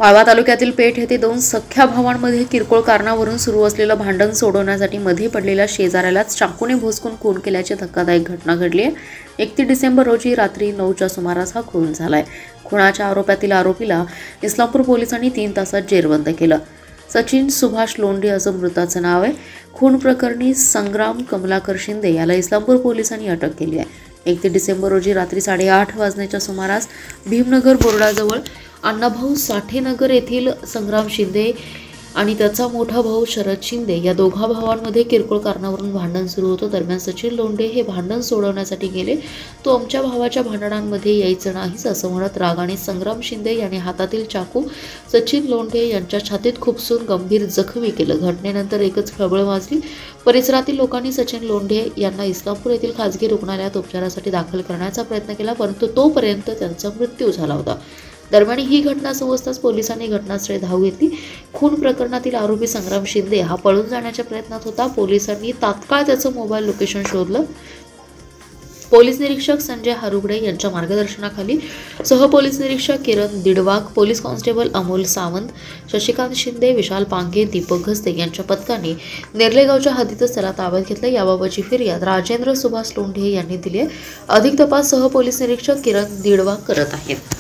वाळवा तालुक्यातील पेठ येथे दोन सख्ख्या भावांमध्ये किरकोळ कारणावरून सुरू असलेलं भांडण सोडवण्यासाठी मध्ये पडलेल्या शेजाऱ्यालाच चाकूने भोसकून खून केल्याची धक्कादायक घटना घडली आहे। 31 डिसेंबर रोजी रात्री 9च्या सुमारास हा खून झालाय। खुनाच्या आरोपातील आरोपीला इस्लामपूर पोलिसांनी 3 तासात जेरबंद केलं। सचिन सुभाष लोंढे असं मृताचं नाव आहे। खून प्रकरणी संग्राम कमलाकर शिंदे याला इस्लामपूर पोलिसांनी अटक केली आहे। 31 डिसेंबर रोजी रात्री 8:30 वाजण्याच्या सुमारास भीमनगर बोर्डाजवळ अण्णाभाऊ साठेनगर येथील संग्राम शिंदे आणि त्याचा मोठा भाऊ शरद शिंदे या दोघा भावांमध्ये किरकोळ कारणावरून भांडण सुरू होतं। दरम्यान सचिन लोंढे हे भांडण सोडवण्यासाठी गेले। तो आमच्या भावाच्या भांडणांमध्ये यायचं नाहीच असं म्हणत रागाने संग्राम शिंदे यांनी हातातील चाकू सचिन लोंढे यांच्या छातीत खुपसून गंभीर जखमी केलं। घटनेनंतर एकच खळबळ माजली। परिसरातील लोकांनी सचिन लोंढे यांना इस्लामपूर येथील खासगी रुग्णालयात उपचारासाठी दाखल करण्याचा प्रयत्न केला, परंतु तोपर्यंत त्यांचा मृत्यू झाला होता। दरम्यान ही घटना समजताच पोलिसांनी घटनास्थळी धाव घेतली। खून प्रकरणातील आरोपी संग्राम शिंदे हा पळून जाण्याच्या प्रयत्नात होता। पोलिसांनी तात्काळ त्याचं मोबाईल लोकेशन शोधलं। पोलीस निरीक्षक संजय हारुगडे यांच्या मार्गदर्शनाखाली सहपोलीस निरीक्षक किरण दिडवाक, पोलीस कॉन्स्टेबल अमोल सावंत, शशिकांत शिंदे, विशाल पांगे, दीपक घस्ते यांच्या पथकाने नेर्लेगावच्या हद्दीतच त्याला ताब्यात घेतलं। याबाबतची फिर्याद राजेंद्र सुभाष लोंढे यांनी दिली आहे। अधिक तपास सहपोलीस निरीक्षक किरण दिडवाक करत आहेत।